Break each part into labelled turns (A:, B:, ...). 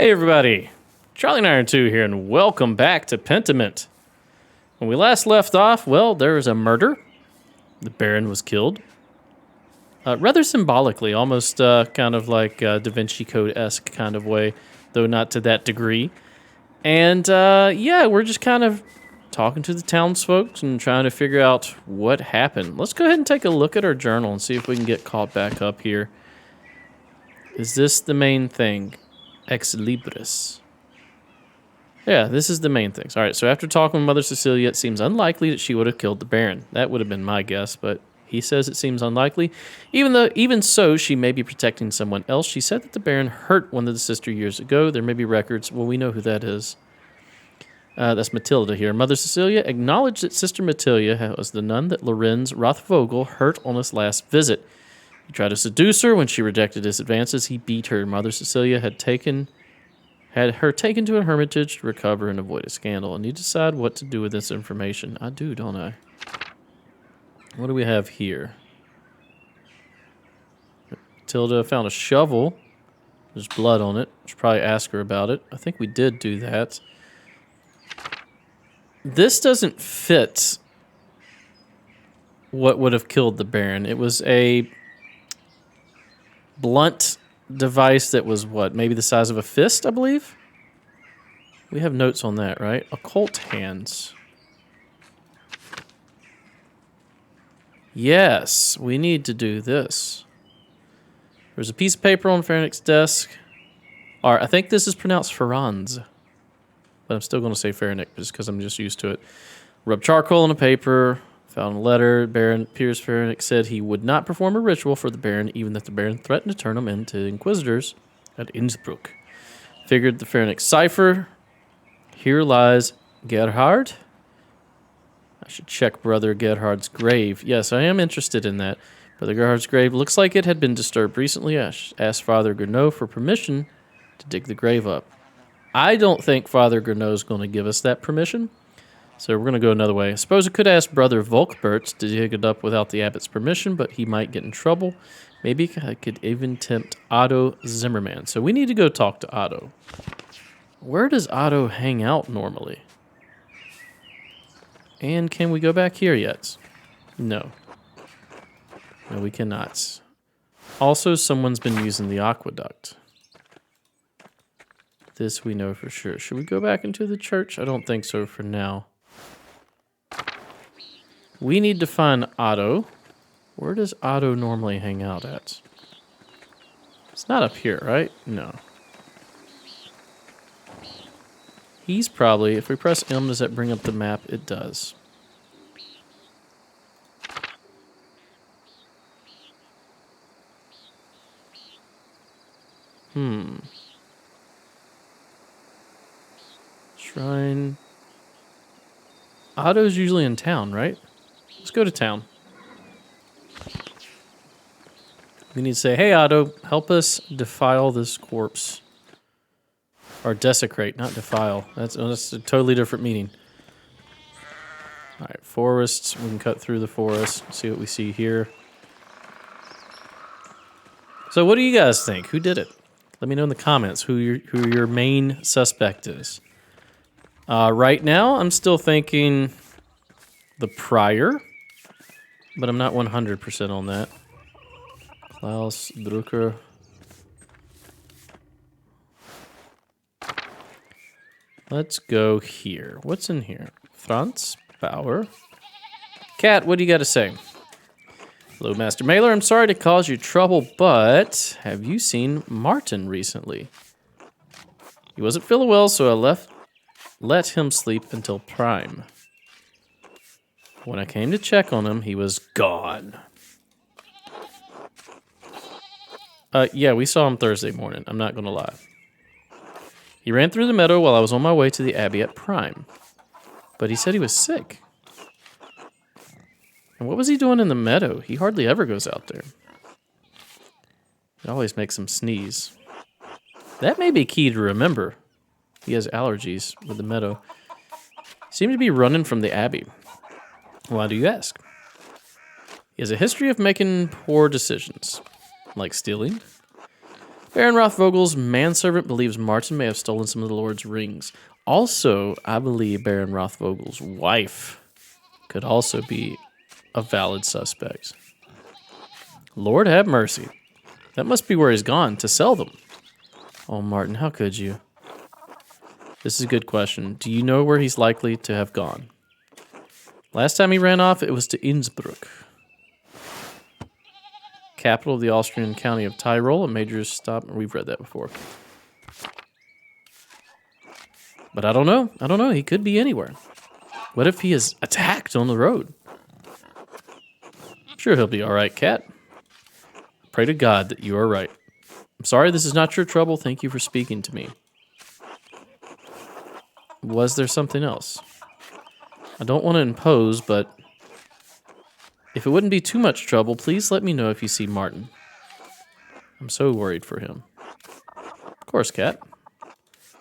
A: Hey everybody, Charlie and Iron 2 here, and welcome back to Pentiment. When we last left off, well, there was a murder. The Baron was killed. Rather symbolically, almost kind of like Da Vinci Code-esque kind of way, though not to that degree. And yeah, we're just kind of talking to the townsfolk and trying to figure out what happened. Let's go ahead and take a look at our journal and see if we can get caught back up here. Is this the main thing? Ex Libris. Yeah, this is the main thing. All right, so after talking with Mother Cecilia, it seems unlikely that she would have killed the Baron. That would have been my guess, but he says it seems unlikely. Even so, she may be protecting someone else. She said that the Baron hurt one of the sister years ago. There may be records. Well, we know who that is. That's Matilda here. Mother Cecilia acknowledged that Sister Matilda was the nun that Lorenz Rothvogel hurt on his last visit. He tried to seduce her. When she rejected his advances, he beat her. Mother Cecilia had her taken to a hermitage to recover and avoid a scandal. And you decide what to do with this information. I do, don't I? What do we have here? Matilda found a shovel. There's blood on it. Should probably ask her about it. I think we did do that. This doesn't fit what would have killed the Baron. It was a blunt device that was what? Maybe the size of a fist, I believe? We have notes on that, right? Occult hands. Yes, we need to do this. There's a piece of paper on Ferenic's desk. Or I think this is pronounced Franz. But I'm still going to say Ferenic just because I'm just used to it. Rubbed charcoal on a paper. Found a letter. Baron Piers Ferenic said he would not perform a ritual for the Baron, even if the Baron threatened to turn him into inquisitors at Innsbruck. Figured the Ferenic cipher. Here lies Gerhard. I should check Brother Gerhard's grave. Yes, I am interested in that. Brother Gerhard's grave looks like it had been disturbed recently. I asked Father Gurneau for permission to dig the grave up. I don't think Father Gurneau's going to give us that permission. So we're going to go another way. I suppose I could ask Brother Volkbert to dig it up without the abbot's permission, but he might get in trouble. Maybe I could even tempt Otto Zimmermann. So we need to go talk to Otto. Where does Otto hang out normally? And can we go back here yet? No. No, we cannot. Also, someone's been using the aqueduct. This we know for sure. Should we go back into the church? I don't think so for now. We need to find Otto. Where does Otto normally hang out at? It's not up here, right? No. He's probably, if we press M, does that bring up the map? It does. Shrine. Otto's usually in town, right? Let's go to town. We need to say, hey, Otto, help us defile this corpse. Or desecrate, not defile. That's a totally different meaning. All right, forests. We can cut through the forest, see what we see here. So what do you guys think? Who did it? Let me know in the comments who your main suspect is. Right now, I'm still thinking the prior, but I'm not 100% on that. Klaus Drucker. Let's go here. What's in here? Franz Bauer. Cat, what do you got to say? Hello, Master Mailer. I'm sorry to cause you trouble, but have you seen Martin recently? He wasn't feeling well, so I let him sleep until prime. When I came to check on him, he was gone. Yeah, we saw him Thursday morning. I'm not going to lie. He ran through the meadow while I was on my way to the Abbey at prime. But he said he was sick. And what was he doing in the meadow? He hardly ever goes out there. It always makes him sneeze. That may be key to remember. He has allergies with the meadow. He seemed to be running from the Abbey. Why do you ask? He has a history of making poor decisions, like stealing. Baron Rothvogel's manservant believes Martin may have stolen some of the Lord's rings. Also, I believe Baron Rothvogel's wife could also be a valid suspect. Lord have mercy. That must be where he's gone, to sell them. Oh, Martin, how could you? This is a good question. Do you know where he's likely to have gone? Last time he ran off, it was to Innsbruck, capital of the Austrian county of Tyrol. A major stop. We've read that before. But I don't know. I don't know. He could be anywhere. What if he is attacked on the road? I'm sure he'll be all right, Cat. Pray to God that you are right. I'm sorry this is not your trouble. Thank you for speaking to me. Was there something else? I don't want to impose, but if it wouldn't be too much trouble, please let me know if you see Martin. I'm so worried for him. Of course, Cat.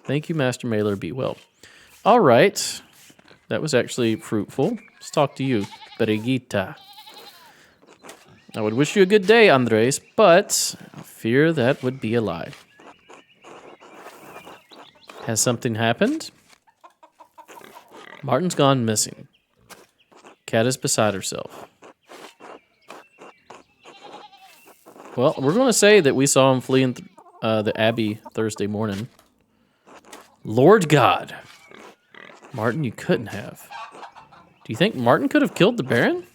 A: Thank you, Master Mailer. Be well. All right. That was actually fruitful. Let's talk to you, Brigitte. I would wish you a good day, Andres, but I fear that would be a lie. Has something happened? Martin's gone missing. Cat is beside herself. Well, we're going to say that we saw him fleeing the Abbey Thursday morning. Lord God. Martin, you couldn't have. Do you think Martin could have killed the Baron?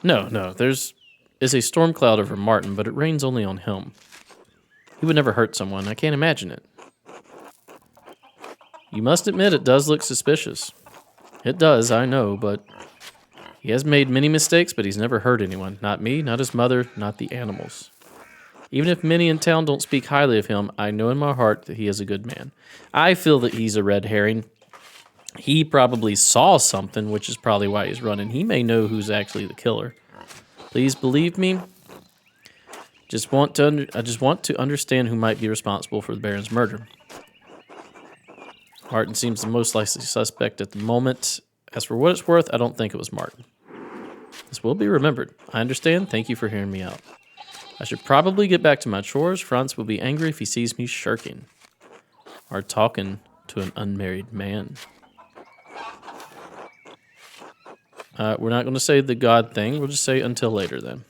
A: No, there's a storm cloud over Martin, but it rains only on him. He would never hurt someone. I can't imagine it. You must admit it does look suspicious. It does, I know, but he has made many mistakes, but he's never hurt anyone. Not me, not his mother, not the animals. Even if many in town don't speak highly of him, I know in my heart that he is a good man. I feel that he's a red herring. He probably saw something, which is probably why he's running. He may know who's actually the killer. Please believe me. I just want to understand who might be responsible for the Baron's murder. Martin seems the most likely suspect at the moment. As for what it's worth, I don't think it was Martin. This will be remembered. I understand. Thank you for hearing me out. I should probably get back to my chores. Franz will be angry if he sees me shirking or talking to an unmarried man. We're not going to say the God thing. We'll just say until later then.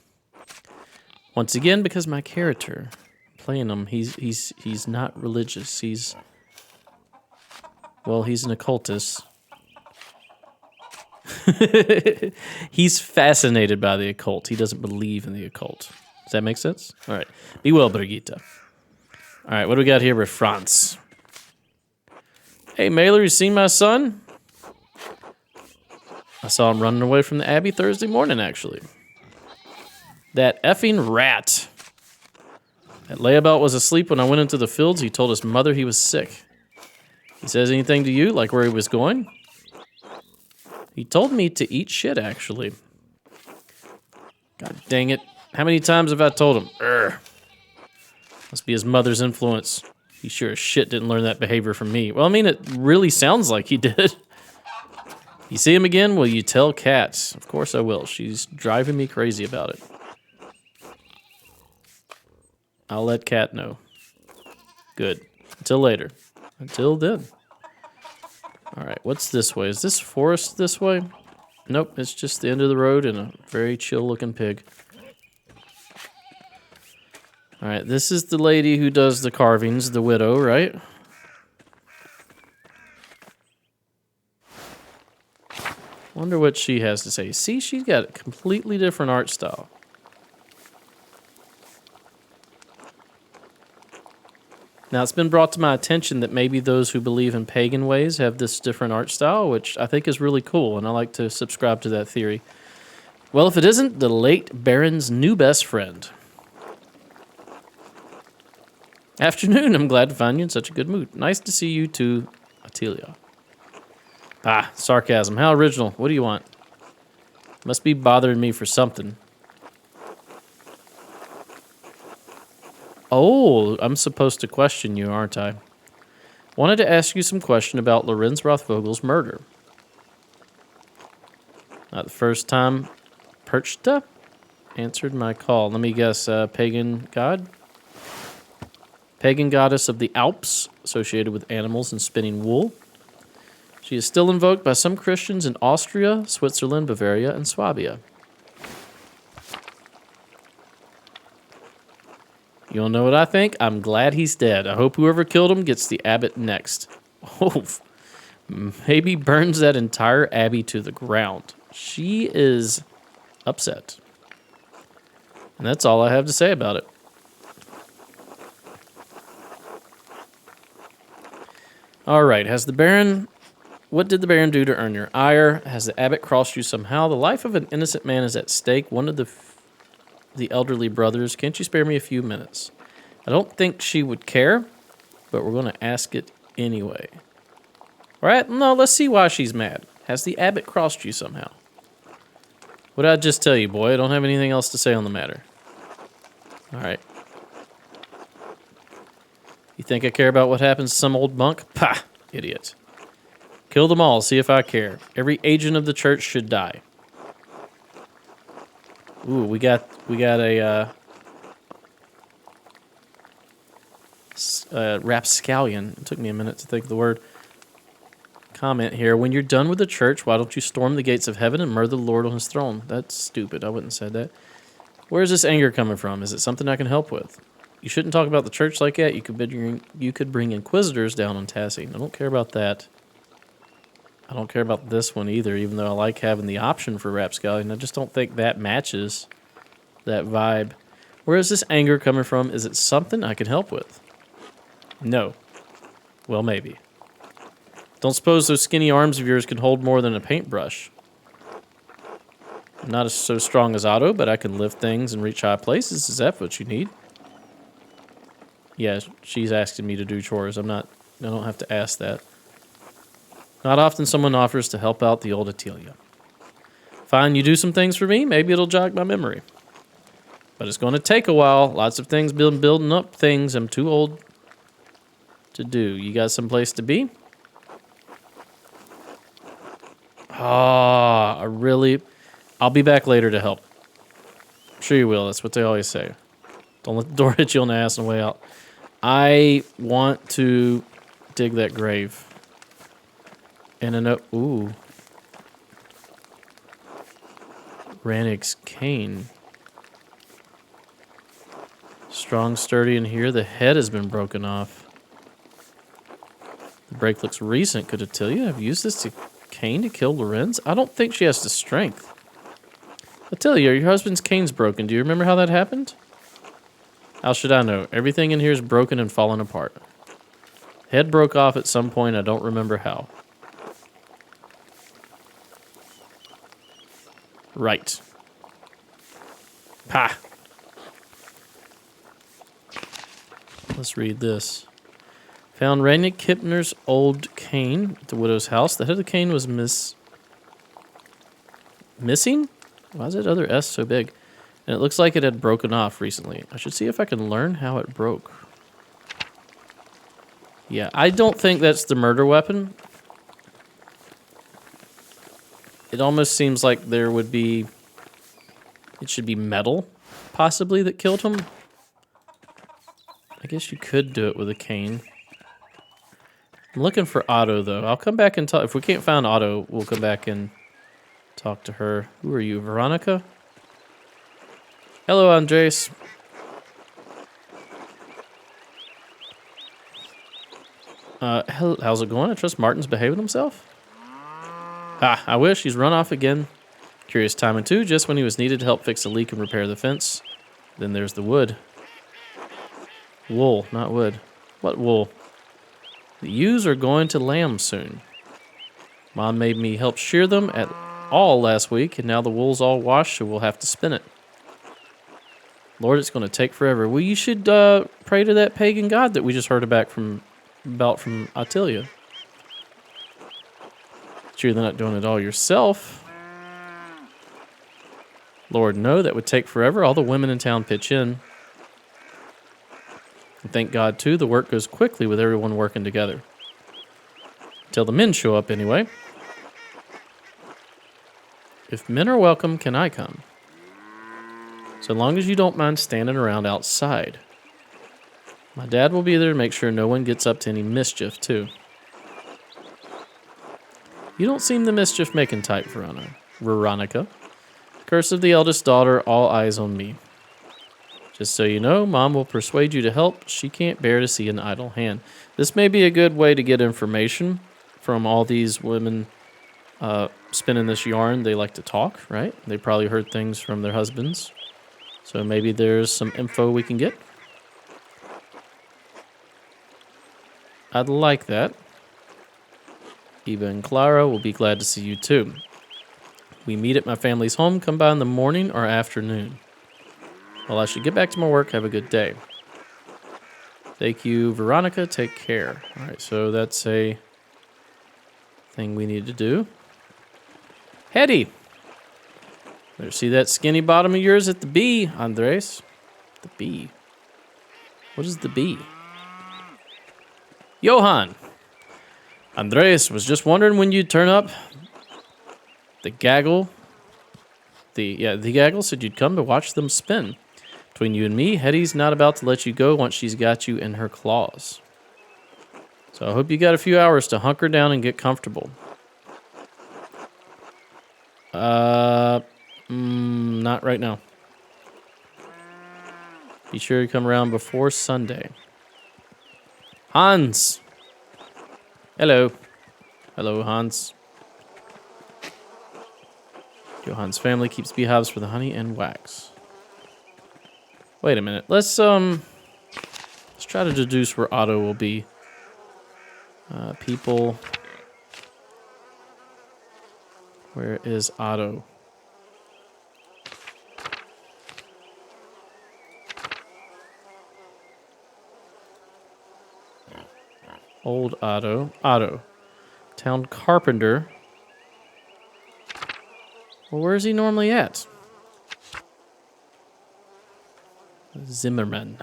A: Once again, because my character, playing him, he's not religious. He's an occultist. He's fascinated by the occult. He doesn't believe in the occult. Does that make sense? All right. Be well, Brigitte. All right, what do we got here with Franz? Hey, Mailer, you seen my son? I saw him running away from the Abbey Thursday morning, actually. That effing rat. That layabout was asleep when I went into the fields. He told his mother he was sick. He says anything to you, like where he was going? He told me to eat shit, actually. God dang it. How many times have I told him? Must be his mother's influence. He sure as shit didn't learn that behavior from me. Well, I mean, it really sounds like he did. You see him again? Will you tell Kat? Of course I will. She's driving me crazy about it. I'll let Kat know. Good. Until later. Until then. All right, what's this way? Is this forest this way? Nope, it's just the end of the road and a very chill-looking pig. All right, this is the lady who does the carvings, the widow, right? Wonder what she has to say. See, she's got a completely different art style. Now, it's been brought to my attention that maybe those who believe in pagan ways have this different art style, which I think is really cool, and I like to subscribe to that theory. Well, if it isn't the late Baron's new best friend. Afternoon, I'm glad to find you in such a good mood. Nice to see you too, Attilia. Ah, sarcasm. How original. What do you want? Must be bothering me for something. Oh, I'm supposed to question you, aren't I? Wanted to ask you some question about Lorenz Rothvogel's murder. Not the first time Perchta answered my call. Let me guess, pagan god? pagan goddess of the Alps, associated with animals and spinning wool. She is still invoked by some Christians in Austria, Switzerland, Bavaria, and Swabia. You don't know what I think? I'm glad he's dead. I hope whoever killed him gets the abbot next. Oh, maybe burns that entire abbey to the ground. She is upset. And that's all I have to say about it. All right, what did the Baron do to earn your ire? Has the abbot crossed you somehow? The life of an innocent man is at stake. One of the elderly brothers. Can't you spare me a few minutes? I don't think she would care, but we're going to ask it anyway. All right, no, let's see why she's mad. Has the abbot crossed you somehow? What did I just tell you, boy? I don't have anything else to say on the matter. All right. You think I care about what happens to some old monk? Pah, idiot. Kill them all, see if I care. Every agent of the church should die. Ooh, we got a rapscallion. It took me a minute to think of the word. Comment here. When you're done with the church, why don't you storm the gates of heaven and murder the Lord on his throne? That's stupid. I wouldn't have said that. Where's this anger coming from? Is it something I can help with? You shouldn't talk about the church like that. You could bring inquisitors down on Tassie. I don't care about that. I don't care about this one either, even though I like having the option for rapscallion. I just don't think that matches that vibe. Where is this anger coming from? Is it something I can help with? No. Well, maybe. Don't suppose those skinny arms of yours can hold more than a paintbrush. I'm not so strong as Otto, but I can lift things and reach high places. Is that what you need? Yeah, she's asking me to do chores. I don't have to ask that. Not often someone offers to help out the old Atelia. Fine, you do some things for me, maybe it'll jog my memory. But it's going to take a while. Lots of things building up things I'm too old to do. You got some place to be? I'll be back later to help. I'm sure you will. That's what they always say. Don't let the door hit you on the ass on the way out. I want to dig that grave. And ooh. Rannick's cane. Strong, sturdy in here. The head has been broken off. The break looks recent. Could it tell you? I've used this cane to kill Lorenz? I don't think she has the strength. I tell you, your husband's cane's broken. Do you remember how that happened? How should I know? Everything in here is broken and falling apart. Head broke off at some point. I don't remember how. Right. Ha! Let's read this. Found Rannick Kipner's old cane at the widow's house. The head of the cane was missing? Why is that other S so big? And it looks like it had broken off recently. I should see if I can learn how it broke. Yeah, I don't think that's the murder weapon. It almost seems like it should be metal, possibly, that killed him. I guess you could do it with a cane. I'm looking for Otto, though. I'll come back and talk. If we can't find Otto, we'll come back and talk to her. Who are you, Veronica? Hello, Andres. How's it going? I trust Martin's behaving himself. I wish. He's run off again. Curious timing, too, just when he was needed to help fix a leak and repair the fence. Then there's the wood. Wool, not wood. What wool? The ewes are going to lamb soon. Mom made me help shear them at all last week, and now the wool's all washed, so we'll have to spin it. Lord, it's going to take forever. Well, you should pray to that pagan god that we just heard about from Atelia. Sure, you're not doing it all yourself. Lord, no, that would take forever. All the women in town pitch in. And thank God, too, the work goes quickly with everyone working together. Till the men show up, anyway. If men are welcome, can I come? So long as you don't mind standing around outside. My dad will be there to make sure no one gets up to any mischief, too. You don't seem the mischief-making type, Veronica. Curse of the eldest daughter, all eyes on me. Just so you know, Mom will persuade you to help. She can't bear to see an idle hand. This may be a good way to get information from all these women spinning this yarn. They like to talk, right? They probably heard things from their husbands. So maybe there's some info we can get. I'd like that. Eva and Clara will be glad to see you too. We meet at my family's home. Come by in the morning or afternoon. Well, I should get back to my work. Have a good day. Thank you, Veronica. Take care. All right, so that's a thing we need to do. Hetty. Better see that skinny bottom of yours at the B, Andres. The B. What is the B? Johan. Andres was just wondering when you'd turn up. The gaggle said you'd come to watch them spin. Between you and me, Hetty's not about to let you go once she's got you in her claws. So I hope you got a few hours to hunker down and get comfortable. Not right now. Be sure to come around before Sunday. Hans. Hello. Hello, Hans. Johan's family keeps beehives for the honey and wax. Wait a minute. Let's try to deduce where Otto will be. People. Where is Otto? Old Otto. Otto. Town carpenter. Well, where is he normally at? Zimmerman.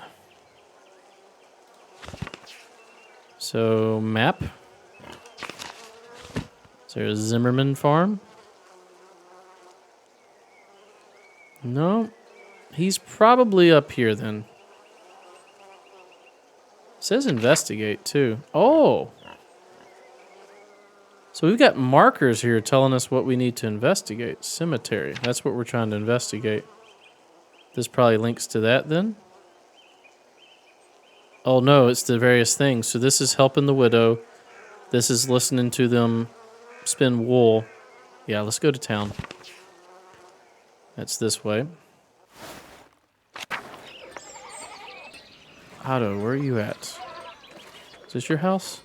A: So, map. Is there a Zimmerman farm? No. He's probably up here then. It says investigate too. Oh! So we've got markers here telling us what we need to investigate. Cemetery. That's what we're trying to investigate. This probably links to that then. Oh no, it's the various things. So this is helping the widow. This is listening to them spin wool. Yeah, let's go to town. That's this way. Otto, where are you at? Is this your house?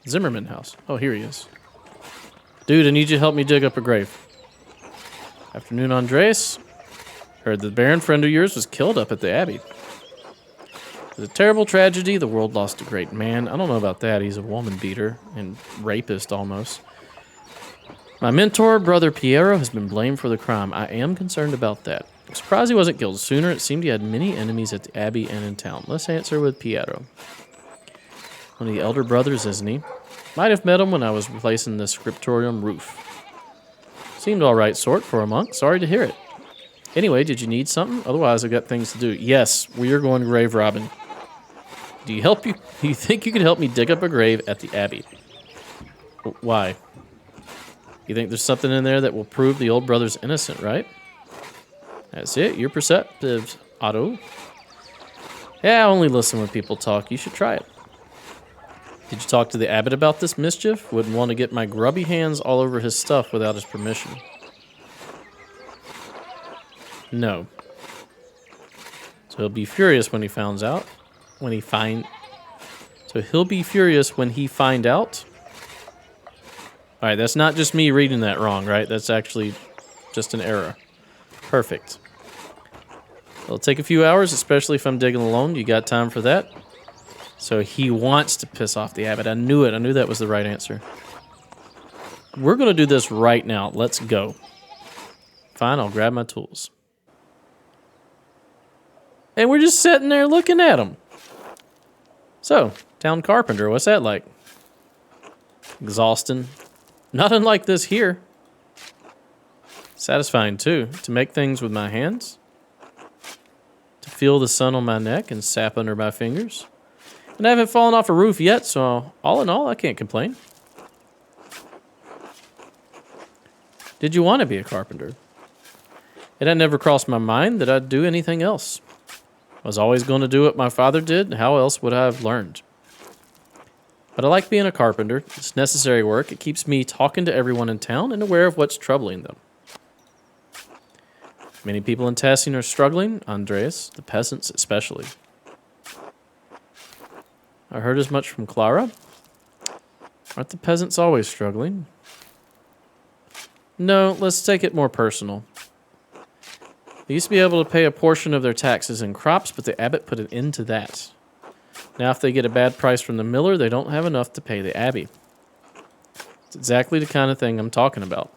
A: Zimmerman house. Oh, here he is. Dude, I need you to help me dig up a grave. Afternoon, Andres. Heard the Baron friend of yours was killed up at the Abbey. It was a terrible tragedy. The world lost a great man. I don't know about that. He's a woman beater and rapist almost. My mentor, Brother Piero, has been blamed for the crime. I am concerned about that. I'm surprised he wasn't killed sooner. It seemed he had many enemies at the Abbey and in town. Let's answer with Piero. One of the elder brothers, isn't he? Might have met him when I was replacing the scriptorium roof. Seemed all right sort for a monk. Sorry to hear it. Anyway, did you need something? Otherwise, I've got things to do. Yes, we are going grave robbing. Do you think you could help me dig up a grave at the Abbey? Why? You think there's something in there that will prove the old brother's innocent, right? That's it. You're perceptive, Otto. Yeah, I only listen when people talk. You should try it. Did you talk to the abbot about this mischief? Wouldn't want to get my grubby hands all over his stuff without his permission. No. So he'll be furious when he finds out. So he'll be furious when he find out. All right, that's not just me reading that wrong, right? That's actually just an error. Perfect. It'll take a few hours, especially if I'm digging alone. You got time for that? So he wants to piss off the abbot. I knew it. I knew that was the right answer. We're going to do this right now. Let's go. Fine, I'll grab my tools. And we're just sitting there looking at him. So, town carpenter, what's that like? Exhausting. Nothing like this here. Satisfying, too. To make things with my hands. To feel the sun on my neck and sap under my fingers. And I haven't fallen off a roof yet, so all in all, I can't complain. Did you want to be a carpenter? It had never crossed my mind that I'd do anything else. I was always going to do what my father did. How else would I have learned? But I like being a carpenter. It's necessary work. It keeps me talking to everyone in town and aware of what's troubling them. Many people in Tassing are struggling, Andreas, the peasants especially. I heard as much from Clara. Aren't the peasants always struggling? No, let's take it more personal. They used to be able to pay a portion of their taxes in crops, but the abbot put an end to that. Now if they get a bad price from the miller, they don't have enough to pay the abbey. It's exactly the kind of thing I'm talking about.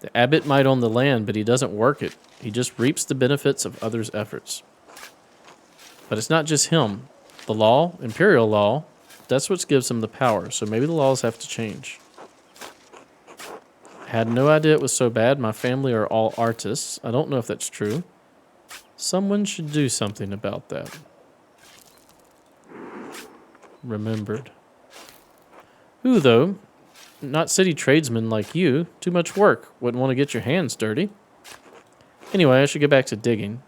A: The abbot might own the land, but he doesn't work it. He just reaps the benefits of others' efforts. But it's not just him. The law, imperial law, that's what gives him the power, so maybe the laws have to change. I had no idea it was so bad. My family are all artists. I don't know if that's true. Someone should do something about that. Remembered. Who, though? Not city tradesmen like you. Too much work. Wouldn't want to get your hands dirty. Anyway, I should get back to digging.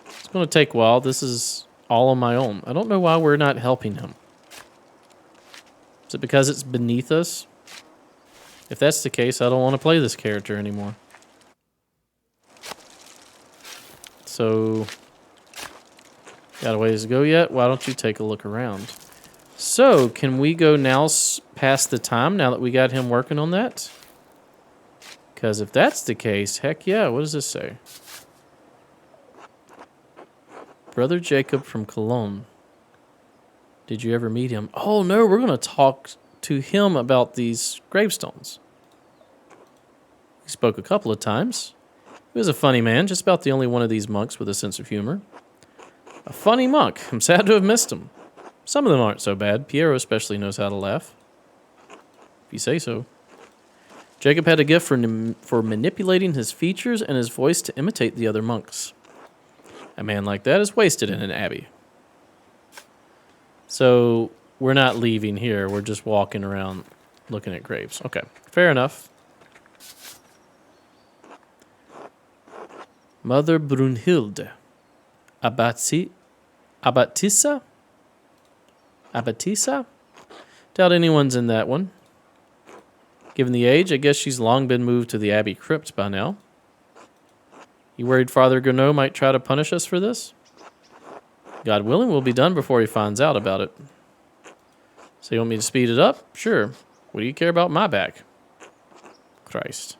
A: It's going to take a while. This is all on my own. I don't know why we're not helping him. Is it because it's beneath us? If that's the case, I don't want to play this character anymore. So, got a ways to go yet? Why don't you take a look around? So, can we go now past the time now that we got him working on that? Because if that's the case, heck yeah, what does this say? Brother Jacob from Cologne. Did you ever meet him? Oh no, we're going to talk to him about these gravestones. He spoke a couple of times. He was a funny man, just about the only one of these monks with a sense of humor. A funny monk. I'm sad to have missed him. Some of them aren't so bad. Piero especially knows how to laugh. If you say so. Jacob had a gift for manipulating his features and his voice to imitate the other monks. A man like that is wasted in an abbey. So, we're not leaving here. We're just walking around looking at graves. Okay, fair enough. Mother Brunhilde. Abatissa? Doubt anyone's in that one. Given the age, I guess she's long been moved to the Abbey crypt by now. You worried Father Gurneau might try to punish us for this? God willing, we'll be done before he finds out about it. So you want me to speed it up? Sure. What do you care about my back? Christ.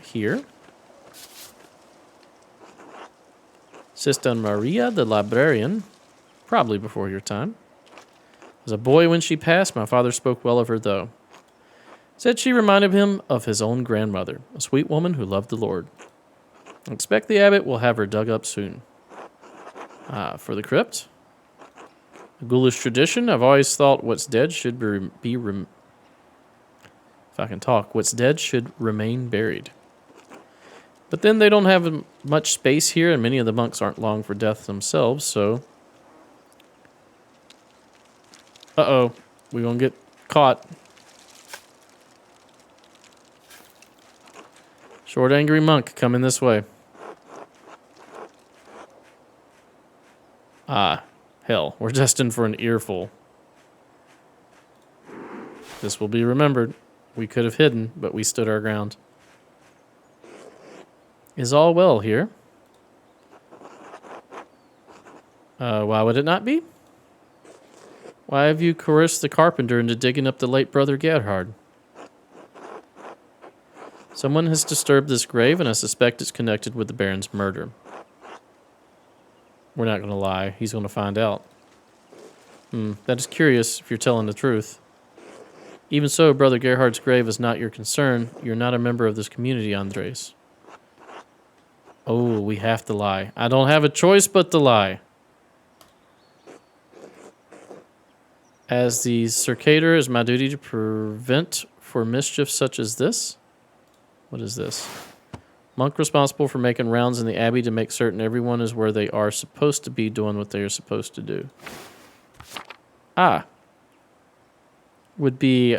A: Here. Sister Maria the librarian. Probably before your time. As a boy when she passed, my father spoke well of her, though. Said she reminded him of his own grandmother, a sweet woman who loved the Lord. I expect the abbot will have her dug up soon. For the crypt? A ghoulish tradition. I've always thought what's dead should what's dead should remain buried. But then they don't have much space here, and many of the monks aren't long for death themselves, so... Uh-oh. We're gonna get caught. Short, angry monk coming this way. Hell. We're destined for an earful. This will be remembered. We could have hidden, but we stood our ground. Is all well here? Why would it not be? Why have you coerced the carpenter into digging up the late brother Gerhard? Someone has disturbed this grave, and I suspect it's connected with the Baron's murder. We're not going to lie. He's going to find out. That is curious if you're telling the truth. Even so, Brother Gerhard's grave is not your concern. You're not a member of this community, Andres. Oh, we have to lie. I don't have a choice but to lie. As the circator, it is my duty to prevent for mischief such as this. What is this? Monk responsible for making rounds in the abbey to make certain everyone is where they are supposed to be doing what they are supposed to do. Ah. Would be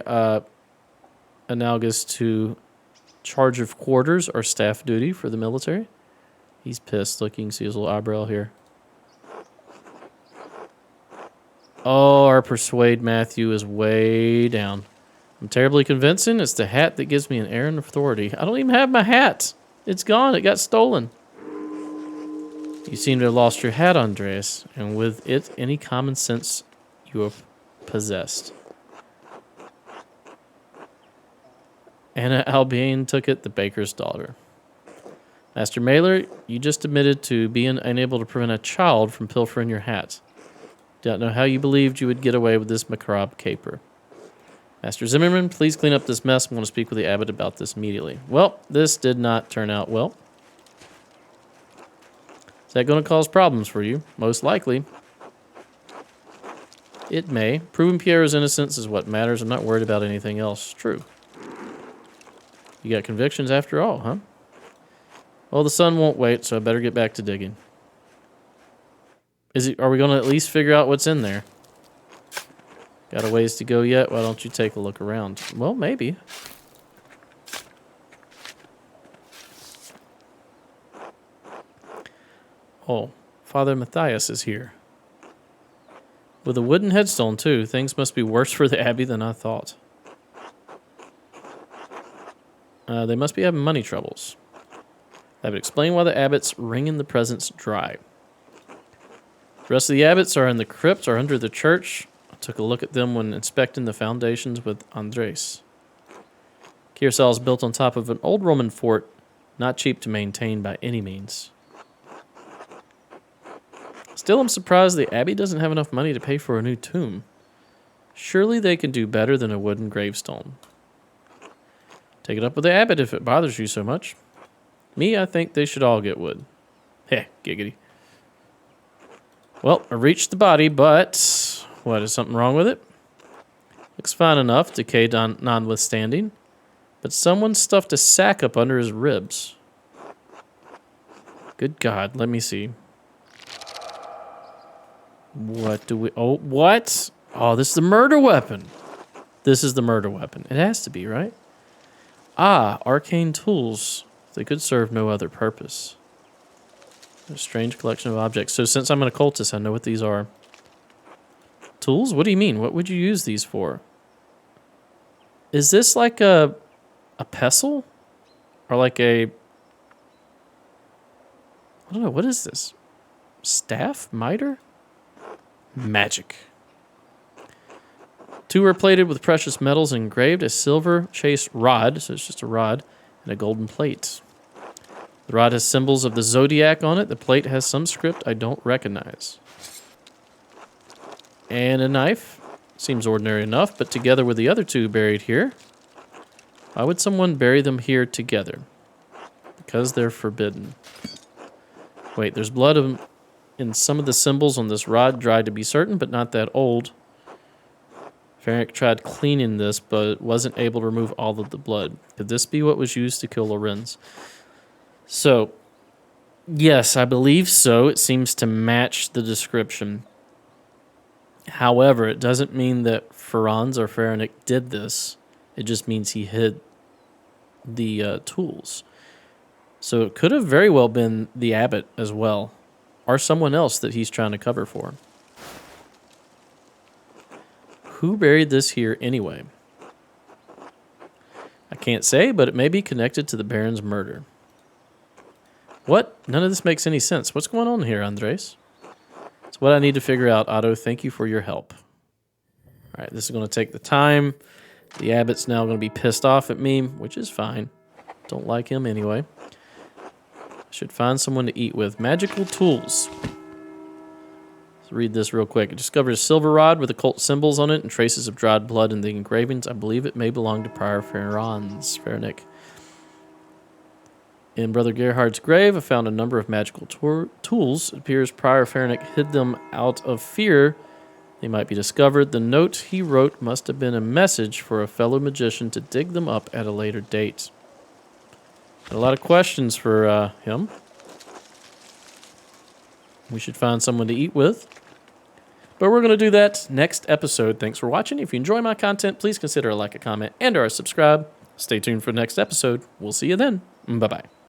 A: analogous to charge of quarters or staff duty for the military. He's pissed. Look, you can see his little eyebrow here. Oh, our persuade Matthew is way down. I'm terribly convincing. It's the hat that gives me an air of authority. I don't even have my hat. It's gone. It got stolen. You seem to have lost your hat, Andreas, and with it, any common sense you have possessed. Anna Albion took it, the baker's daughter. Master Mailer, you just admitted to being unable to prevent a child from pilfering your hat. Don't know how you believed you would get away with this macabre caper. Master Zimmerman, please clean up this mess. I want to speak with the abbot about this immediately. Well, this did not turn out well. Is that going to cause problems for you? Most likely. It may. Proving Pierre's innocence is what matters. I'm not worried about anything else. True. You got convictions after all, huh? Well, the sun won't wait, so I better get back to digging. Are we going to at least figure out what's in there? Got a ways to go yet? Why don't you take a look around? Well, maybe. Oh, Father Matthias is here. With a wooden headstone, too. Things must be worse for the abbey than I thought. They must be having money troubles. That would explain why the abbot's wringing the presents dry. The rest of the abbots are in the crypt or under the church. I took a look at them when inspecting the foundations with Andres. Kiersal is built on top of an old Roman fort, not cheap to maintain by any means. Still, I'm surprised the abbey doesn't have enough money to pay for a new tomb. Surely they can do better than a wooden gravestone. Take it up with the abbot if it bothers you so much. Me, I think they should all get wood. Heh, giggity. Well, I reached the body, but what, is something wrong with it? Looks fine enough, decay notwithstanding, but someone stuffed a sack up under his ribs. Good God, let me see. What do we... Oh, what? Oh, this is the murder weapon. This is the murder weapon. It has to be, right? Ah, arcane tools. They could serve no other purpose. A strange collection of objects. So since I'm an occultist, I know what these are. Tools? What do you mean? What would you use these for? Is this like a pestle? Or like a... I don't know. What is this? Staff? Miter? Magic. Two are plated with precious metals and engraved. A silver chased rod, so it's just a rod, and a golden plate. The rod has symbols of the zodiac on it. The plate has some script I don't recognize. And a knife. Seems ordinary enough, but together with the other two buried here. Why would someone bury them here together? Because they're forbidden. Wait, there's blood in some of the symbols on this rod, dried to be certain, but not that old. Ferenc tried cleaning this, but wasn't able to remove all of the blood. Could this be what was used to kill Lorenz? So, yes, I believe so. It seems to match the description. However, it doesn't mean that Ferenc or Ferenc did this. It just means he hid the tools. So it could have very well been the abbot as well, or someone else that he's trying to cover for. Who buried this here anyway? I can't say, but it may be connected to the Baron's murder. What? None of this makes any sense. What's going on here, Andres? It's what I need to figure out, Otto. Thank you for your help. All right, this is going to take the time. The abbot's now going to be pissed off at me, which is fine. Don't like him anyway. Should find someone to eat with. Magical tools. Let's read this real quick. It discovers a silver rod with occult symbols on it and traces of dried blood in the engravings. I believe it may belong to Prior Ferenc. In Brother Gerhard's grave, I found a number of magical tools. It appears Prior Ferenc hid them out of fear they might be discovered. The note he wrote must have been a message for a fellow magician to dig them up at a later date. A lot of questions for him. We should find someone to eat with. But we're going to do that next episode. Thanks for watching. If you enjoy my content, please consider a like, a comment, and or a subscribe. Stay tuned for the next episode. We'll see you then. Bye-bye.